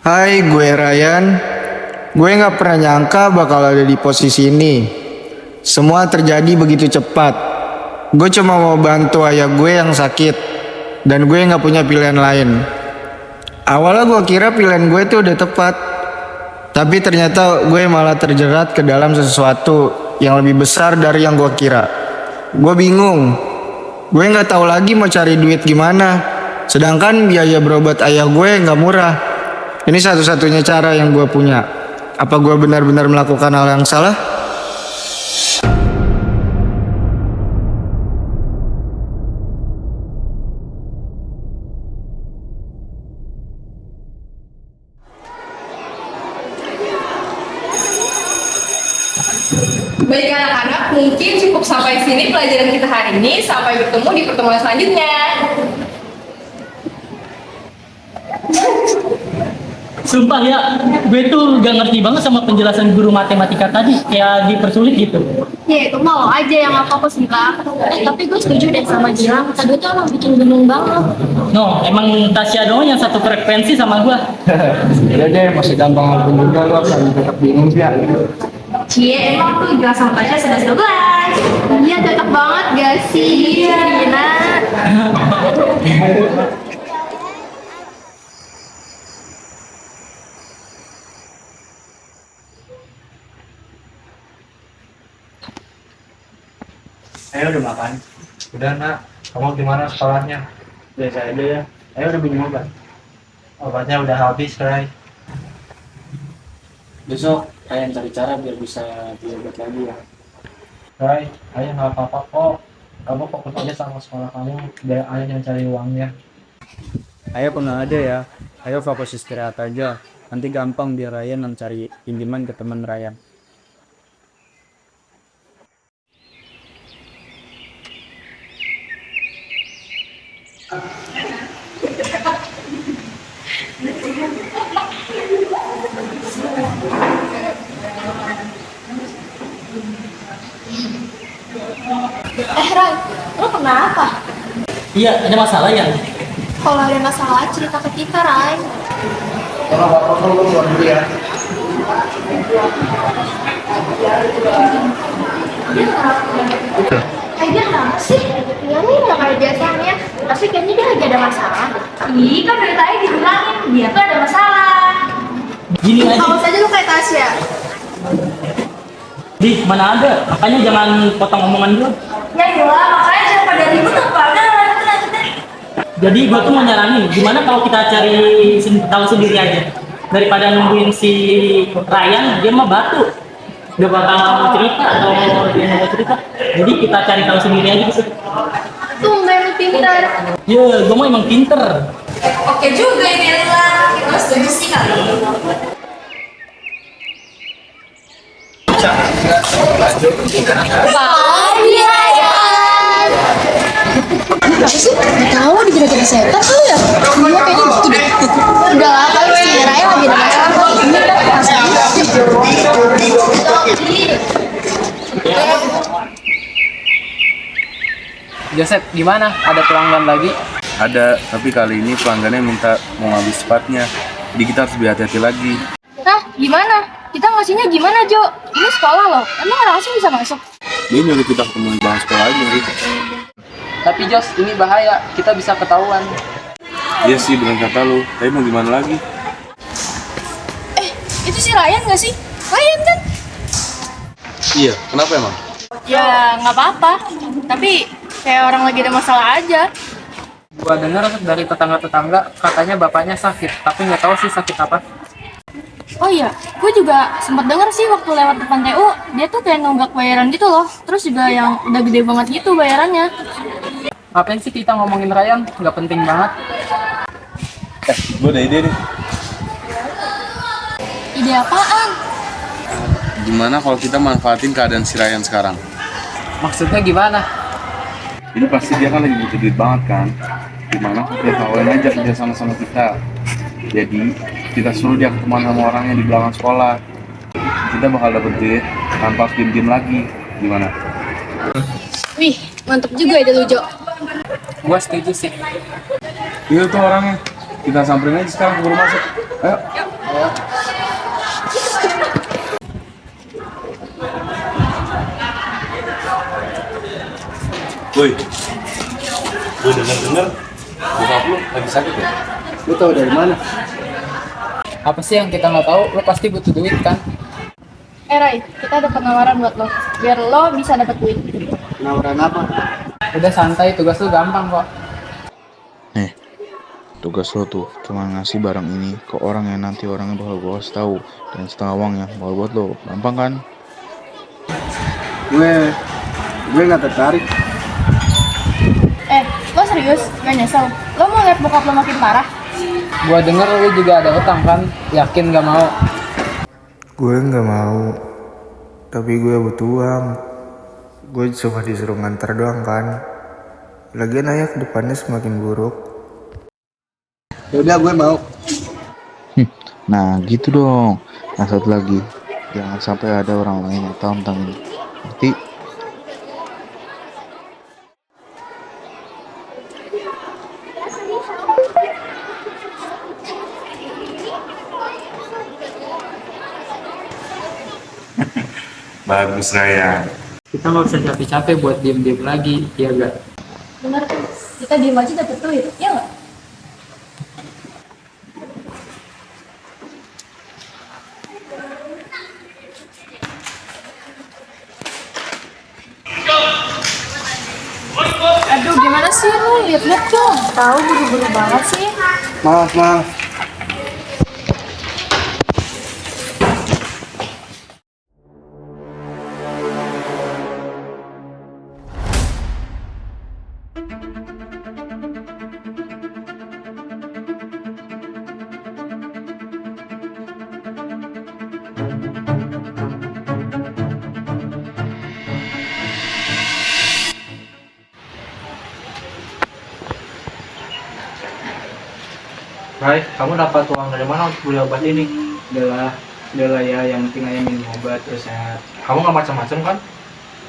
Hai, gue Ryan. Gue gak pernah nyangka bakal ada di posisi ini. Semua terjadi begitu cepat. Gue cuma mau bantu ayah gue yang sakit. Dan gue gak punya pilihan lain. Awalnya gue kira pilihan gue tuh udah tepat. Tapi ternyata gue malah terjerat ke dalam sesuatu yang lebih besar dari yang gue kira. Gue bingung. Gue gak tahu lagi mau cari duit gimana. Sedangkan biaya berobat ayah gue gak murah. Ini satu-satunya cara yang gue punya. Apa gue benar-benar melakukan hal yang salah? Baik anak-anak, mungkin cukup sampai sini pelajaran kita hari ini. Sampai bertemu di pertemuan selanjutnya. Sumpah ya, gue tuh gak ngerti banget sama penjelasan guru matematika tadi, kayak dipersulit gitu. Ya itu mah lo aja yang gak fokus Mila. Tapi gue setuju deh sama Gilang. Tadi tuh emang bikin bingung banget. No, emang Tasya doang yang satu frekuensi sama gue. Ya deh, masih gampang ngelakuin juga lo akan tetap bingung sih ya. Cie, emang tuh Gilang sama Tasya 11-12. Iya, cocok banget gak sih? Gina. Ayo udah makan? Udah nak, kamu gimana sekolahnya? Biasa aja ya. Ayo udah minum obat? Obatnya udah habis, Ray. Besok kalian cari cara biar bisa beli obat lagi ya. Ray, ayo nggak apa-apa kok. Kamu fokus aja sama sekolah kamu, biar ayah yang cari uangnya. Ayo pernah ada ya. Ayo fokus istirahat aja. Nanti gampang biar Ryan yang cari pinjaman ke teman Ryan. Ray, lo kenapa? Iya, ada masalah ya? Kalau ada masalah cerita ke kita, Ray. Kalau bapak lo keluar dulu ya. Dia kenapa sih? Iya nih, gak kayak biasanya. Tapi kayaknya dia lagi ada masalah. Ih, kan dari tadi dibilangin dia tuh ada masalah. Gini aja. Awas aja lu kayak Tasya. Di, mana ada? Makanya jangan potong omongan gue. Ya gila, makanya jangan pada ribut apa ada lanjutin. Jadi gue tuh mau nyaranin, gimana kalau kita cari tahu sendiri aja. Daripada nungguin si Ryan, dia mah batu. Gak bakal mau cerita atau dia mau cerita. Jadi kita cari tahu sendiri aja di situ. Tumben lu pintar. Ya, gue mah emang pinter. Oke juga ini Lila. Kita setuju sih kali. Pagi Ryan. Kenapa sih? Gak tau dikira-kira setan tuh ya? Iya kayaknya gitu deh. Udah lah kali si Ryan lagi ada masalah kok. Ini kan Joseph, gimana? Ada pelanggan lagi? Ada, tapi kali ini pelanggannya minta mau ngambil cepatnya. Jadi kita harus lebih hati-hati lagi. Hah? Gimana? Kita ngasihnya gimana, Jo? Ini sekolah loh. Emang anak asing bisa masuk? Dia nyuruh kita ketemu di belakang sekolah aja sih. Tapi Jos, ini bahaya. Kita bisa ketahuan. Iya sih, bener kata lu. Tapi mau gimana lagi? Itu si Ryan gak sih? Ryan kan? Iya, kenapa emang? Ya nggak apa-apa. Tapi kayak orang lagi ada masalah aja. Gua dengar dari tetangga-tetangga katanya bapaknya sakit, tapi nggak tahu sih sakit apa. Oh iya, gue juga sempat denger sih waktu lewat depan TU, dia tuh kayak nunggak bayaran gitu loh. Terus juga yang udah gede banget gitu bayarannya. Ngapain sih kita ngomongin Ryan? Nggak penting banget. Gue ada ide nih. Ide apaan? Gimana kalau kita manfaatin keadaan si Ryan sekarang? Maksudnya gimana? Ini pasti dia kan lagi butuh duit banget kan? Gimana kita tawarin aja kerja sama kita. Jadi kita suruh dia ketemuan sama orang yang di belakang sekolah. Kita bakal dapet duit tanpa harus diem-diem lagi. Gimana? Wih, mantep juga ide lu, Jo. Gua setuju sih. Itu tuh orangnya. Kita samperin aja sekarang ke rumah sakit. Ayo. Woi, gue denger bokap lu lagi sakit ya? Lu tahu dari mana? Apa sih yang kita nggak tahu? Lo pasti butuh duit kan? Ray, kita ada penawaran buat lo, biar lo bisa dapet duit. Penawaran apa? Udah santai, tugas lo gampang kok. Nih, tugas lo tuh cuma ngasih barang ini ke orang yang nanti orangnya bakal gue kasih tahu, dan setengah uangnya bakal buat lo. Gampang kan? Gue nggak tertarik. Lo serius? Gak nyesel? Lo mau lihat bokap lo makin parah? Gua denger lo juga ada utang kan? Yakin gak mau? Gue nggak mau, tapi gue butuh uang. Gue cuma disuruh nganter doang kan. Lagian ayah ke depannya semakin buruk. Ya udah gue mau. Nah gitu dong. Nah satu lagi, jangan sampai ada orang lain yang tahu tentang ini. Ngerti? Bagus Raya. Kita nggak bisa capek-capek buat diem-diem lagi, ya gak? Bener tuh, kita diem aja dapet duit, ya nggak? Aduh, gimana sih lo? Lihat-lihat dong. Tahu buru-buru banget sih. Maaf. Rai, kamu dapat uang dari mana untuk beli obat ini? Udah lah ya, yang penting ayah minum obat terus sehat. Kamu nggak macam-macam kan?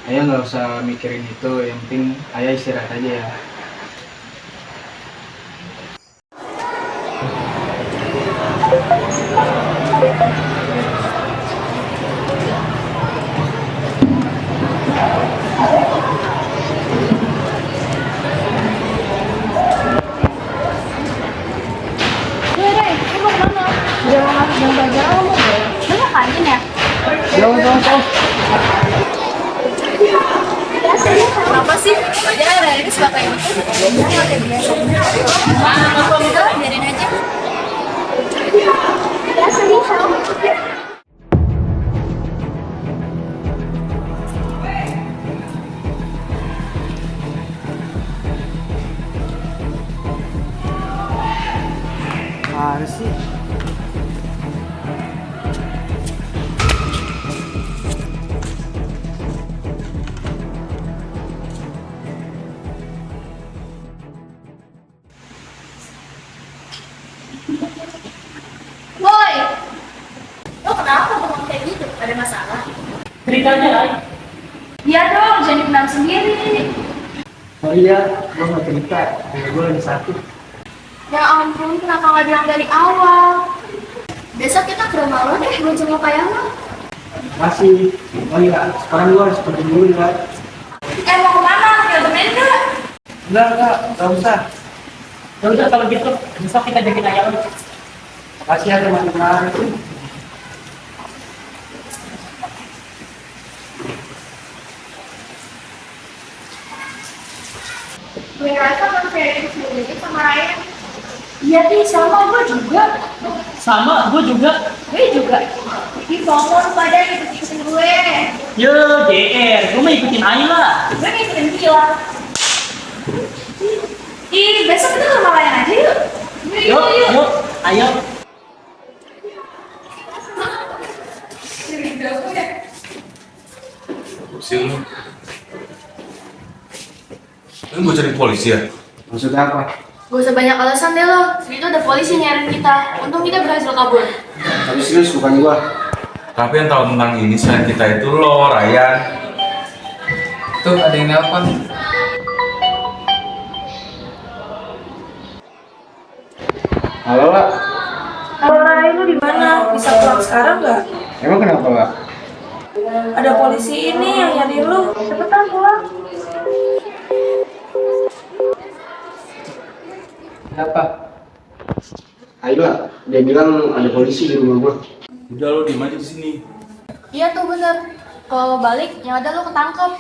Ayah nggak usah mikirin itu, yang penting ayah istirahat aja ya. Ray, lo mau kemana? Jangan masuk yang belajar lo mau gak? Lo mau kantin ya? Jauh. Kenapa sih? Belajar ada ini suka kayak gitu? Jangan kayak biasa. Udah lah, biarin aja. Mana sih? Boy! Lo kenapa ngomong kayak gitu? Ada masalah? Cerita aja, Ray. Iya dong, jangan dipendam sendiri. Oh iya, gue nggak cerita. Gue lagi sakit. Ya ampun, kenapa nggak bilang dari awal? Besok kita ke rumah lo deh, gue jenguk kayak lo. Masih. Oh iya, sekarang gue harus pergi dulu ya. Mau kemana? Ya temenin gak? Enggak usah. Ya udah kalau gitu, besok kita jagain ayam. Makasih ya teman-teman. Gue ngerasa baru kayak gitu sama Ryan. Iya nih, sama gue juga. Sama, gue juga. Gue juga. Ih, bangun pada ikutin gue. Yo, GR, gue mau ikutin Ayu lah. Gue ngikutin Gila. Ih, besok kita ke rumah Ryan aja yuk. Yuk, ayo. Pusing lu. Ini mau cari polisi ya? Maksudnya apa? Gak usah banyak alasan deh lo. Itu ada polisi nyariin kita. Untung kita berhasil kabur. Tapi serius bukan gua. Tapi yang tahu tentang ini selain kita itu lo, Ryan. Tuh ada yang nelpon. Halo, Lah. Halo Rai, lu di mana? Bisa pulang sekarang nggak? Emang kenapa, Lah? Ada polisi ini yang nyari lu. Cepetan pulang. Kenapa? Ayolah, dia bilang ada polisi di rumah gua. Udah lo diem aja di sini. Iya tuh bener. Kalau balik, yang ada lo ketangkep.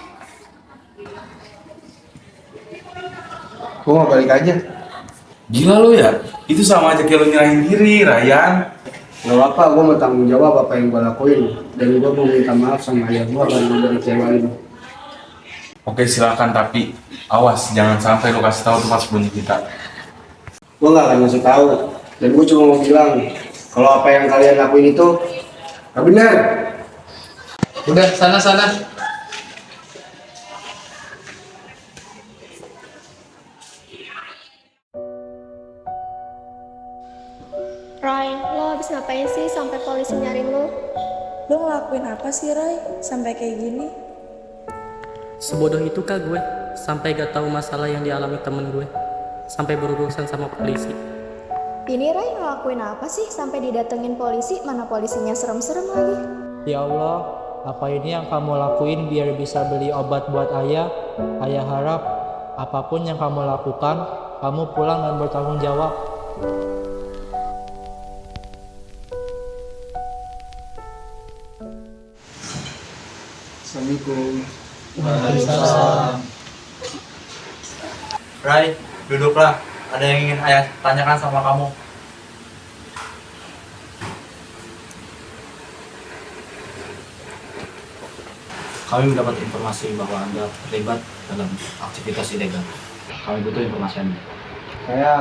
Gua mau balik aja. Gila lo ya? Itu sama aja kayak lo nyerahin diri, Ryan. Gak apa-apa, gua mau tanggung jawab apa yang gua lakuin. Dan gua mau minta maaf sama ayah gua karena udah ngecewain. Oke silakan, tapi awas jangan sampai lo kasih tahu tempat sembunyi kita. Gua gak akan ngasih tahu. Dan gua cuma mau bilang kalau apa yang kalian lakuin itu gak benar. Udah, sana. Ryan, lo habis ngapain sih sampai polisi nyariin lo? Lu ngelakuin apa sih Rai? Sampai kayak gini? Sebodoh itu kah gue? Sampai gak tahu masalah yang dialami temen gue. Sampai berurusan sama polisi. Ini Rai ngelakuin apa sih sampai didatengin polisi? Mana polisinya serem-serem lagi? Ya Allah, apa ini yang kamu lakuin biar bisa beli obat buat ayah? Ayah harap apapun yang kamu lakukan, kamu pulang dan bertanggung jawab. Assalamualaikum. Rai, duduklah. Ada yang ingin ayah tanyakan sama kamu. Kami mendapat informasi bahwa Anda terlibat dalam aktivitas ilegal. Kami butuh informasi Anda. Saya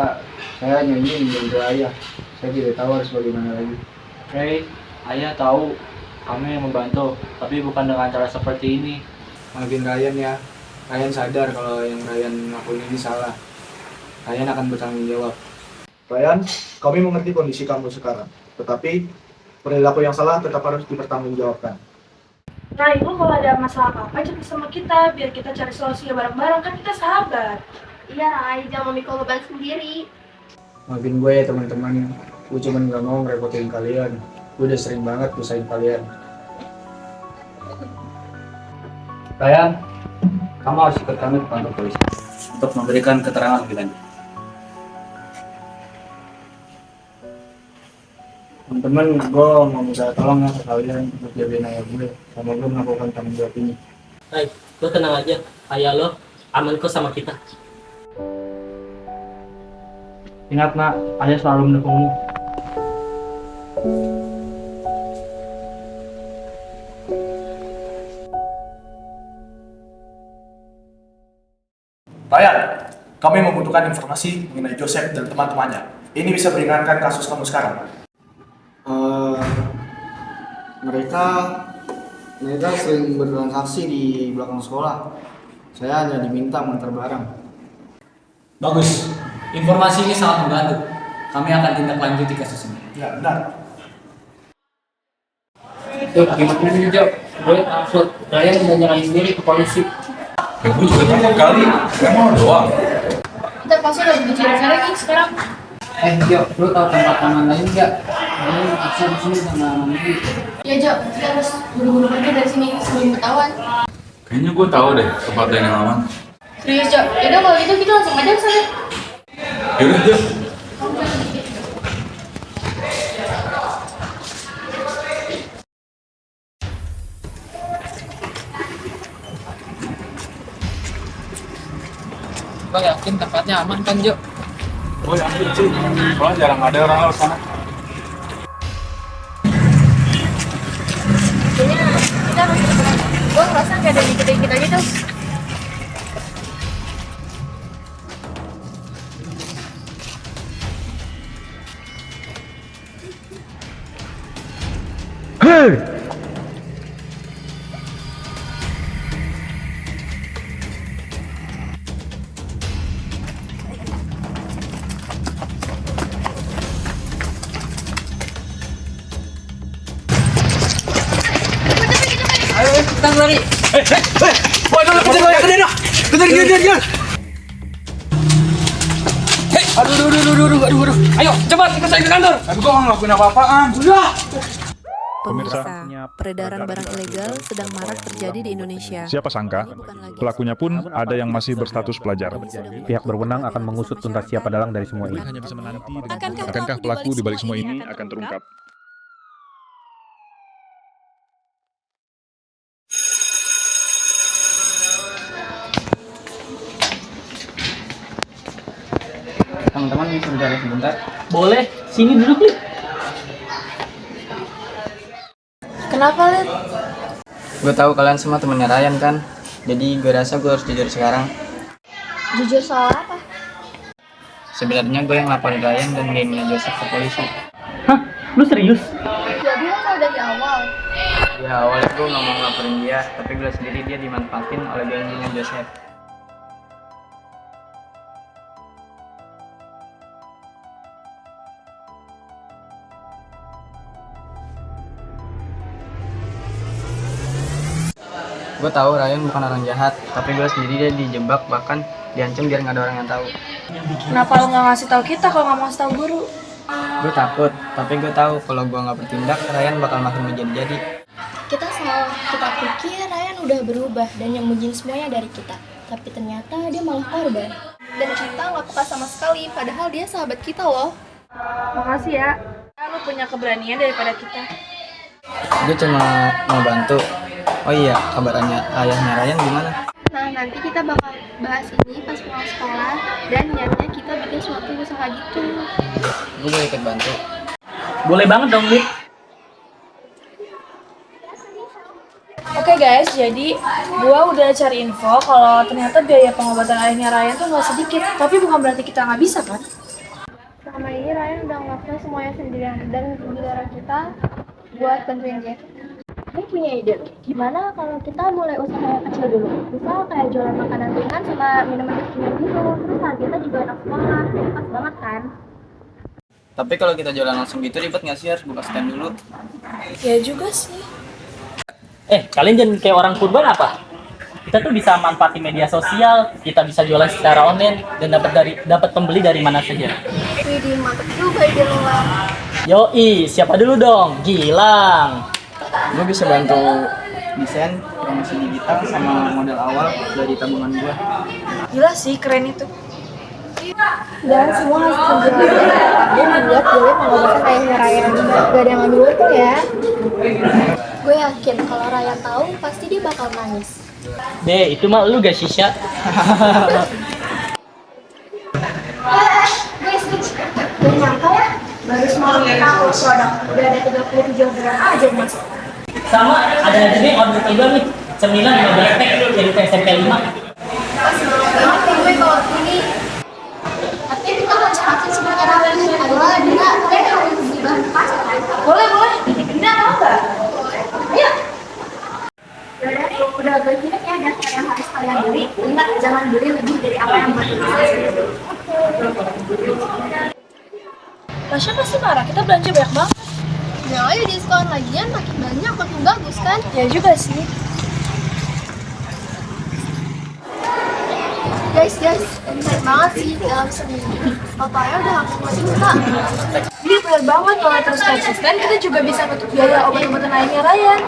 hanya ingin membantu ayah. Saya tidak tahu harus bagaimana lagi. Rai, ayah tahu kamu yang membantu, tapi bukan dengan cara seperti ini. Maafin Ryan ya. Ryan sadar kalau yang Ryan lakuin ini salah. Ryan akan bertanggung jawab. Ryan, kami mengerti kondisi kamu sekarang. Tetapi perilaku yang salah tetap harus dipertanggungjawabkan. Rai, lu kalau ada masalah apa-apa cerita sama kita biar kita cari solusinya bareng-bareng, kan kita sahabat. Iya Rai, jangan memikul beban sendiri. Maafin gue ya teman-teman. Gue cuma gak mau ngerepotin kalian. Gue udah sering banget nyusahin kalian. Ryan, kamu harus ikut kami ke kantor polisi untuk memberikan keterangan lebih lanjut. Teman-teman, gue mau minta tolong ya ke kalian untuk jagain ayah gue. Sama gue melakukan tanggung jawab ini. Hai, lo tenang aja. Ayah lo aman kok sama kita. Ingat nak, ayah selalu mendukungmu. Ryan, kami membutuhkan informasi mengenai Joseph dan teman-temannya. Ini bisa meringankan kasus kamu sekarang. Mereka sering bertransaksi di belakang sekolah. Saya hanya diminta mengantar barang. Bagus. Informasi ini sangat membantu. Kami akan tindak lanjuti kasus ini. Ya, benar. Tuh, gimana nih Jo? Gue takut Ryan udah nyerahin diri ke polisi. Ya gue juga takut kali. Emang doang. Kita pasti udah bicara lagi sekarang. Jo, lu tahu tempat aman lain nggak? Ini bisa di sini sama Mami. Ya Jo, kita harus buru-buru pergi dari sini sebelum ketahuan. Kayaknya gue tahu deh tempat lain yang aman. Serius Jo, yaudah kalau gitu kita langsung aja ke sana. Yaudah, yuk. Bang yakin tempatnya aman kan Jo? Oh yakin sih. Soalnya jarang ada orang lewat sana. Kayaknya kita harus cepetan. Gue ngerasa kayak ada dikit kita gitu. Kita lari. Kejar, kejar, kejar. Kejar. Aduh. Ayo, cepat ikut saya ke kantor. Tapi kok nggak ngelakuin apa-apaan? Udah. Pemirsa, peredaran barang ilegal sedang marak terjadi di Indonesia. Siapa sangka, pelakunya pun ada yang masih berstatus pelajar. Pihak berwenang akan mengusut tuntas siapa dalang dari semua ini. Akankah pelaku di balik semua ini akan terungkap? Teman-teman bisa bicara sebentar? Boleh, sini duduk nih. Kenapa, Lid? Gue tahu kalian semua temennya Ryan kan, jadi gue rasa gue harus jujur sekarang. Jujur soal apa? Sebenarnya gue yang laporin Ryan dan gengnya Joseph ke polisi. Hah? Lu serius? Jadi lo tau dari awal. Ya awalnya gue nggak mau ngelaporin dia, tapi gue sendiri dia dimanfaatin oleh gengnya Joseph. Gue tahu Ryan bukan orang jahat, tapi gue sendiri dia dijebak, bahkan diancam biar nggak ada orang yang tahu. Kenapa lo nggak ngasih tahu kita kalau nggak mau ngasih tahu guru? Gue takut, tapi gue tahu kalau gue nggak bertindak, Ryan bakal makin menjadi-jadi. Kita salah. Kita pikir Ryan udah berubah dan nyembunyiin semuanya dari kita. Tapi ternyata dia malah korban. Dan kita nggak peka sama sekali, padahal dia sahabat kita loh. Makasih ya. Lo punya keberanian daripada kita. Gue cuma mau bantu. Oh iya, kabarnya ayahnya Ryan gimana? Nah, nanti kita bakal bahas ini pas pulang sekolah dan niatnya kita bikin suatu usaha gitu. Gue boleh ikut bantu. Boleh banget dong, Lid. Oke guys, jadi gua udah cari info kalau ternyata biaya pengobatan ayahnya Ryan tuh nggak sedikit. Tapi bukan berarti kita nggak bisa kan? Selama ini Ryan udah ngelakuin semuanya sendirian dan giliran kita buat bantuin dia. Gue punya ide, gimana kalau kita mulai usaha yang kecil dulu? Misal kayak jualan makanan ringan sama minuman kekinian gitu, terus harganya juga anak sekolah, jadi pas banget kan? Tapi kalau kita jualan langsung gitu ribet nggak sih, harus buka stand dulu? Ya juga sih. Kalian jangan kayak orang kurban apa? Kita tuh bisa manfaatin media sosial, kita bisa jualan secara online dan dapat pembeli dari mana saja. Widih, mantep juga ide lo lah. Yoi, siapa dulu dong? Gilang. Gue bisa bantu desain, promosi digital, sama modal awal dari tabungan gue. Gila sih, keren itu. Dan semua hasil penjualan dia membuat gue pengobatan ayahnya Ryan. Gak ada yang ngambil untung ya. Gue yakin kalau Ryan tahu pasti dia bakal nangis. Deh, itu mah lu gak sisa. Guys, gak nyangka ya, baru semalam kita upload produk, udah ada 37 orderan aja yang masuk. Sama ada juga nih order kedua nih, cemilan 15 pack jadi SMP 5. Gue bawa ini. Tapi kita lanjut sebenarnya Ryan adalah Dina, kalian harus beli bahan bekas kan? Boleh. Dina mau nggak? Ayo. Yaudah, udah begini ya daftar yang harus kalian beli. Ingat, jangan beli lebih dari apa yang buat Tasya pasti marah, kita belanja banyak banget. Ya ayo diskon lagian makin banyak makin bagus kan? Ya juga sih. Guys, menarik banget sih dalam seminggu. Totalnya udah hampir 5 juta. Ini bener banget, kalau terus konsisten kita juga bisa nutup biaya obat-obatan ayahnya Ryan.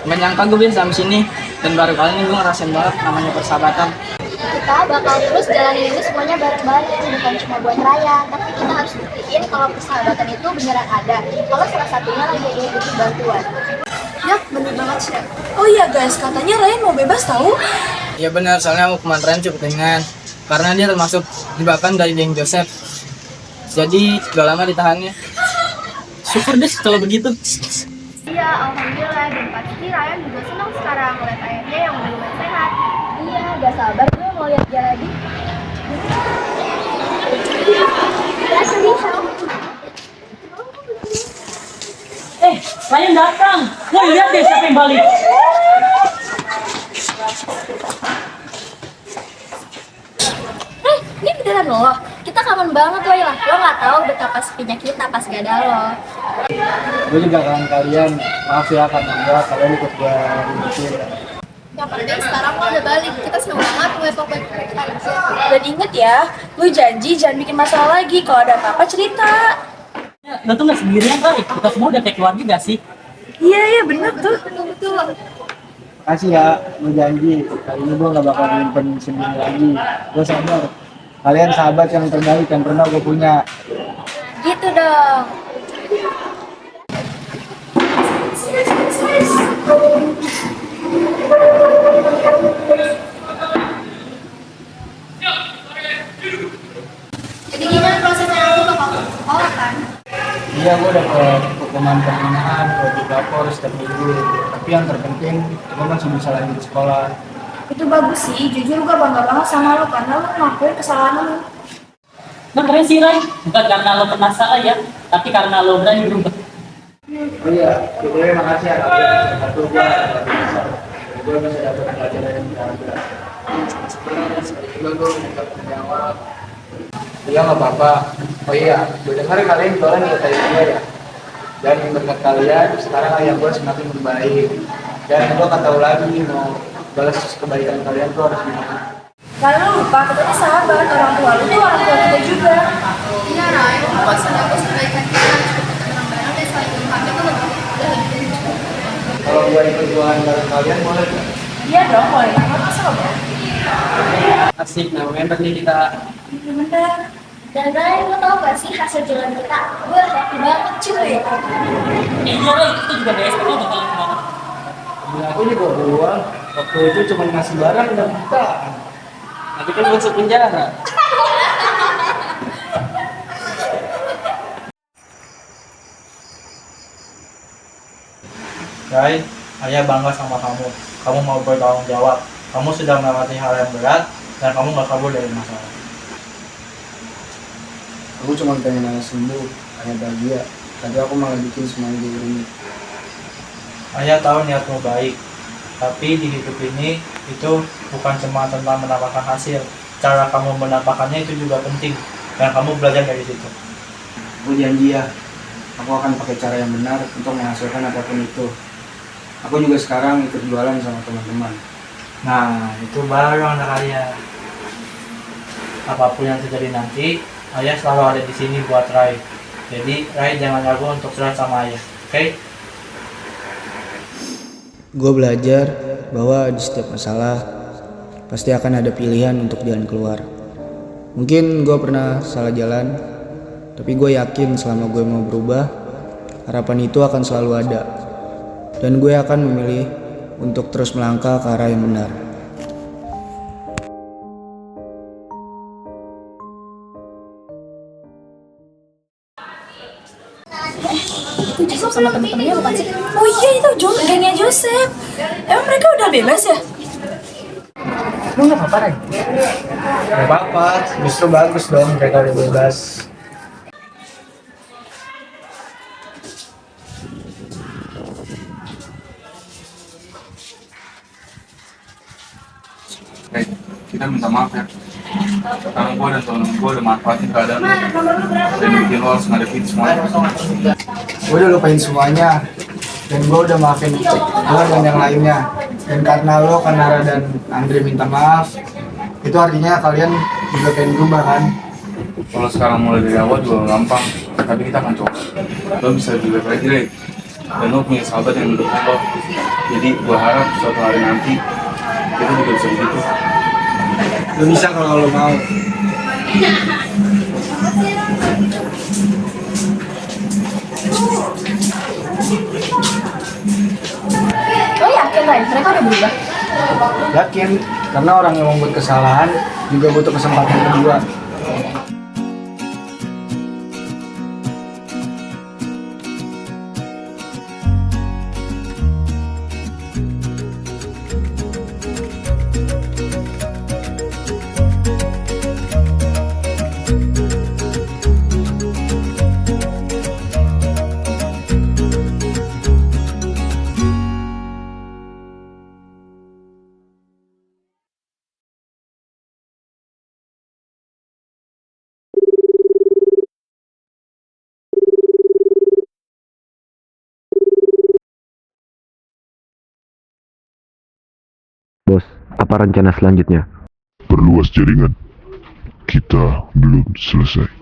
Gak nyangka gue bisa sampai sini, dan baru kali ini gue ngerasain banget namanya persahabatan. Kita bakal terus jalanin ini semuanya bareng-bareng, bukan cuma buat Ryan, tapi kita harus buktiin kalau persahabatan itu beneran ada. Kalau salah satunya lagi butuh bantuan. Yap, bener banget sih. Oh iya guys, katanya Ryan mau bebas tahu? Iya benar, soalnya hukuman Ryan cukup ringan, karena dia termasuk jebakan dari geng Joseph. Jadi sudah lama ditahannya. Syukur deh kalau begitu. Iya, alhamdulillah, dan pasti Ryan juga senang sekarang melihat ayahnya yang udah lumayan sehat. Iya, gak sabar gue mau lihat dia lagi. Ryan datang. Woi, lihat deh siapa yang balik. Ini beneran lo? Kita kangen banget loh ya. Lo gak tahu betapa sepinya kita pas gak ada lo. Gue juga kangen kalian, maaf ya karena kalian ikut gue ribetin. Yang penting sekarang lo udah balik, kita seneng banget ngeliat lo baik mereka. Dan inget ya, lu janji jangan bikin masalah lagi. Kalau ada apa-apa cerita. Lo tuh nggak sendirian kali, kita semua udah kayak keluarga gak sih? Iya bener tuh. Betul. Makasih ya, gue janji kali ini gue gak bakal nyimpen sendiri lagi. Gue sadar, kalian sahabat yang terbaik yang pernah gue punya. Gitu dong. Jadi gimana prosesnya, aku bakal sekolah kan? Iya, gue udah ke hukuman pembinaan, gue di lapor setiap minggu. Tapi yang terpenting, gue masih bisa lanjut sekolah. Itu bagus sih, jujur gue bangga banget sama lu karena lu ngakuin kesalahan lu. Lo keren sih Ray, bukan karena lo pernah salah ya, tapi karena lo berani berubah. Oh iya, gue makasih ya kalian. Satu gue bisa dapat pelajaran yang berharga. Juga gue minta penjawab. Iya nggak apa-apa. Oh iya, gue dengar kalian jualan di kota gue ya. Dan berkat kalian, sekarang ayah gue semakin membaik. Dan gue nggak tahu lagi mau balas kebaikan kalian tuh harus gimana. Karena lu lupa, kita ini sahabat, orang tua lu tuh orang tua kita juga. Iya, Ray, lo gak usah ngapus kebaikan kita. Kita bareng-bareng dan saling menghargai tuh udah lebih cukup. Kalau gue ikut jualan bareng kalian boleh nggak? Iya dong, boleh banget, masa lo mau? Asik, nah member nih kita. Bener. Dan Ray, lo tau gak sih hasil jualan kita? Gue happy banget cuy. Iya Ray, kita juga BSP lo bakalan kemana? Aku juga uang. Waktu itu cuma ngasih barang dan kita. Tapi kan masuk penjara. Ray, ayah bangga sama kamu. Kamu mau bertanggung jawab. Kamu sudah melewati hal yang berat dan kamu gak kabur dari masalah. Aku cuma pengen ayah sembuh, ayah bahagia. Tapi aku malah bikin semuanya jadi rumit. Ayah tahu niatmu baik, tapi di hidup ini itu bukan cuma tentang mendapatkan hasil. Cara kamu mendapatkannya itu juga penting dan kamu belajar dari situ. Aku janji ya, aku akan pakai cara yang benar untuk menghasilkan apapun itu. Aku juga sekarang ikut jualan sama teman-teman. Nah, itu baru anak ayah. Apapun yang terjadi nanti, ayah selalu ada di sini buat Ray. Jadi, Ray jangan ragu untuk curhat sama ayah, oke? Gue belajar bahwa di setiap masalah pasti akan ada pilihan untuk jalan keluar. Mungkin gue pernah salah jalan, tapi gue yakin selama gue mau berubah, harapan itu akan selalu ada. Dan gue akan memilih untuk terus melangkah ke arah yang benar. Itu Joseph sama temen-temennya bukan sih? Oh iya, itu gengnya Joseph. Emang mereka udah bebas ya? Lo nggak apa-apa Ray? Gak apa-apa, justru bagus dong mereka udah bebas. Hey, kita minta maaf ya. Karena gue dan temen gue udah manfaatin keadaan lu dan bikin lo harus ngadepin semuanya. Gue udah lupain semuanya. Dan gue udah maafin gue dan yang lainnya. Dan karena lo, Kanara dan Andre minta maaf, itu artinya kalian juga pengen berubah kan? Kalau sekarang mulai dari awal juga gampang, tapi kita akan coba. Lo bisa lebih baik lagi, Ray. Dan lo punya sahabat yang mendukung lo. Jadi gue harap suatu hari nanti kita juga bisa begitu. Lo bisa kalau lo mau. Lo yakin Ray, mereka udah berubah? Yakin, karena orang yang membuat kesalahan juga butuh kesempatan kedua. Apa rencana selanjutnya? Perluas jaringan. Kita belum selesai.